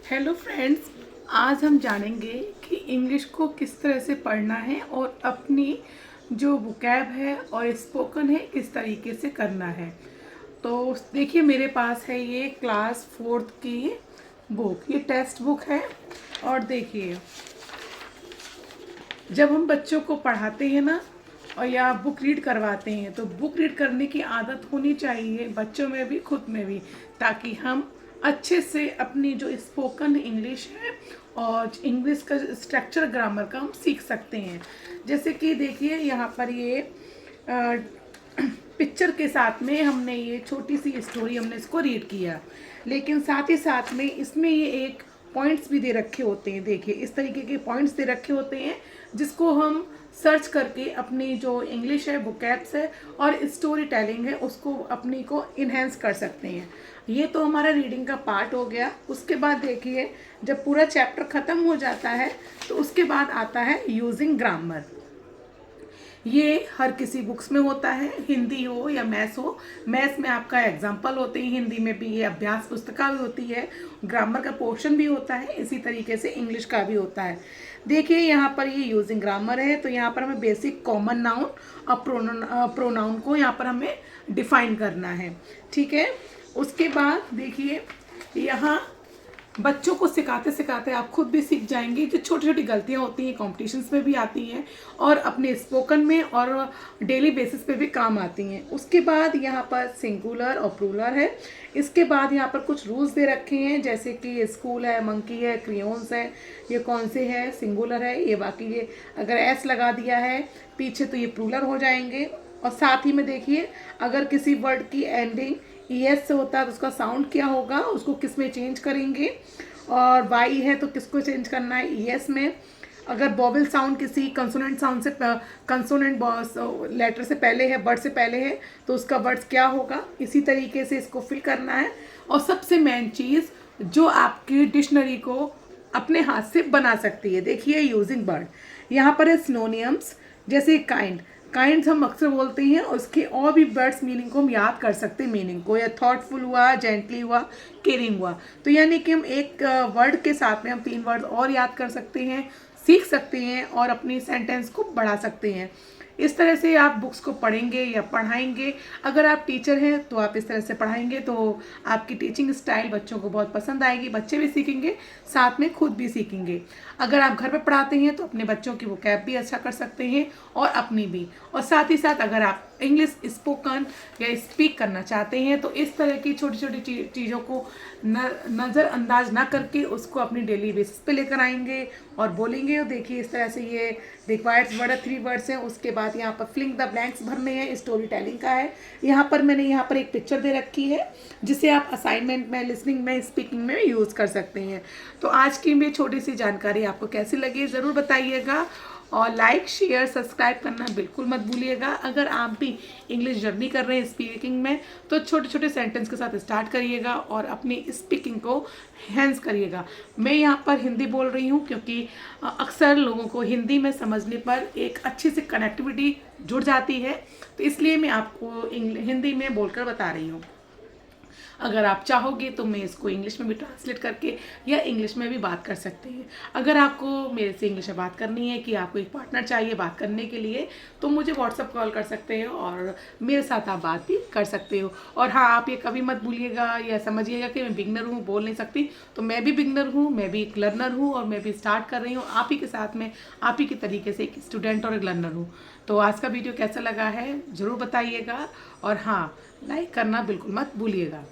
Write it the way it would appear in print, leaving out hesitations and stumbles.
Hello friends, आज हम जानेंगे कि इंग्लिश को किस तरह से पढ़ना है और अपनी जो वोकैब है और स्पोकन है किस तरीके से करना है। तो देखिए, मेरे पास है ये क्लास 4th की बुक, ये टेक्स्ट बुक है। और देखिए, जब हम बच्चों को पढ़ाते हैं ना और या बुक रीड करवाते हैं तो बुक रीड करने की आदत होनी चाहिए बच्चों में भी, खुद में भी, ताकि हम अच्छे से अपनी जो स्पोकन इंग्लिश है और इंग्लिश का स्ट्रक्चर ग्रामर का हम सीख सकते हैं। जैसे कि देखिए, यहाँ पर ये पिक्चर के साथ में हमने ये छोटी सी स्टोरी हमने इसको रीड किया, लेकिन साथ ही साथ में इसमें ये एक पॉइंट्स भी दे रखे होते हैं। देखिए, इस तरीके के पॉइंट्स दे रखे होते हैं जिसको हम सर्च करके अपनी जो इंग्लिश है, वोकैब्स है और स्टोरी टेलिंग है उसको अपनी को इन्हेंस कर सकते हैं। ये तो हमारा रीडिंग का पार्ट हो गया। उसके बाद देखिए, जब पूरा चैप्टर ख़त्म हो जाता है तो उसके बाद आता है यूजिंग ग्रामर। ये हर किसी बुक्स में होता है, हिंदी हो या मैथ्स हो। मैथ्स में आपका एग्जाम्पल होते हैं, हिंदी में भी ये अभ्यास पुस्तिका भी होती है, ग्रामर का पोर्शन भी होता है, इसी तरीके से इंग्लिश का भी होता है। देखिए, यहाँ पर ये यूजिंग ग्रामर है, तो यहाँ पर हमें बेसिक कॉमन नाउन और प्रोनाउन को यहाँ पर हमें डिफाइन करना है। ठीक है। उसके बाद देखिए, यहाँ बच्चों को सिखाते सिखाते आप खुद भी सीख जाएंगे। जो छोटी छोटी गलतियाँ होती हैं कॉम्पिटिशन्स में भी आती हैं और अपने स्पोकन में और डेली बेसिस पे भी काम आती हैं। उसके बाद यहाँ पर सिंगुलर और प्लूरल है। इसके बाद यहाँ पर कुछ रूल्स दे रखे हैं, जैसे कि स्कूल है, मंकी है, क्रियोन्स है, ये कौन से है, सिंगुलर है, ये बाकी ये अगर एस लगा दिया है पीछे तो ये प्लूरल हो जाएंगे। और साथ ही में देखिए, अगर किसी वर्ड की एंडिंग ईएस से होता है तो उसका साउंड क्या होगा, उसको किस में चेंज करेंगे। और वाई है तो किसको चेंज करना है, ईएस में। अगर बॉबल साउंड किसी कंसोनेंट साउंड से, कंसोनेंट लेटर से पहले है, वर्ड से पहले है, तो उसका वर्ड्स क्या होगा। इसी तरीके से इसको फिल करना है। और सबसे मेन चीज़ जो आपकी डिक्शनरी को अपने हाथ से बना सकती है, देखिए यूजिंग वर्ड यहाँ पर है सिनोनियम्स। जैसे काइंड, काइंड्स हम अक्सर बोलते हैं, उसके और भी वर्ड्स मीनिंग को हम याद कर सकते हैं, मीनिंग को, या थॉटफुल हुआ, जेंटली हुआ, केयरिंग हुआ। तो यानी कि हम एक वर्ड के साथ में हम 3 वर्ड और याद कर सकते हैं, सीख सकते हैं और अपनी सेंटेंस को बढ़ा सकते हैं। इस तरह से आप बुक्स को पढ़ेंगे या पढ़ाएंगे। अगर आप टीचर हैं तो आप इस तरह से पढ़ाएंगे तो आपकी टीचिंग स्टाइल बच्चों को बहुत पसंद आएगी, बच्चे भी सीखेंगे, साथ में खुद भी सीखेंगे। अगर आप घर पे पढ़ाते हैं तो अपने बच्चों की वोकैब भी अच्छा कर सकते हैं और अपनी भी। और साथ ही साथ अगर आप इंग्लिश स्पोकन या स्पीक करना चाहते हैं तो इस तरह की छोटी छोटी चीज़ों को नज़रअंदाज ना करके उसको अपनी डेली बेसिस पे लेकर आएंगे और बोलेंगे। और देखिए, इस तरह से ये रिक्वायर्ड वर्ड 3 वर्ड्स हैं। उसके बाद यहाँ पर फिलिंग द ब्लैंक्स भरने हैं, स्टोरी टेलिंग का है। यहाँ पर मैंने यहाँ पर एक पिक्चर दे रखी है जिसे आप असाइनमेंट में, लिसनिंग में, स्पीकिंग में यूज़ कर सकते हैं। तो आज की मेरी छोटी सी जानकारी आपको कैसी लगी ज़रूर बताइएगा, और लाइक, शेयर, सब्सक्राइब करना बिल्कुल मत भूलिएगा। अगर आप भी इंग्लिश जर्नी कर रहे हैं स्पीकिंग में तो छोटे छोटे सेंटेंस के साथ स्टार्ट करिएगा और अपनी स्पीकिंग को हैंस करिएगा। मैं यहाँ पर हिंदी बोल रही हूँ क्योंकि अक्सर लोगों को हिंदी में समझने पर एक अच्छी सी कनेक्टिविटी जुड़ जाती है, तो इसलिए मैं आपको हिंदी में बोलकर बता रही हूँ। अगर आप चाहोगे तो मैं इसको इंग्लिश में भी ट्रांसलेट करके या इंग्लिश में भी बात कर सकते हैं। अगर आपको मेरे से इंग्लिश में बात करनी है कि आपको एक पार्टनर चाहिए बात करने के लिए तो मुझे व्हाट्सअप कॉल कर सकते हैं और मेरे साथ आप बात भी कर सकते हो। और हाँ, आप ये कभी मत भूलिएगा या समझिएगा कि मैं बिगनर हूँ, बोल नहीं सकती। तो मैं भी बिगनर हूँ, मैं भी एक लर्नर हूँ और मैं भी स्टार्ट कर रही हूँ आप ही के साथ में, आप ही के तरीके से एक स्टूडेंट और एक लर्नर हूँ। तो आज का वीडियो कैसा लगा है ज़रूर बताइएगा, और हाँ, लाइक करना बिल्कुल मत भूलिएगा।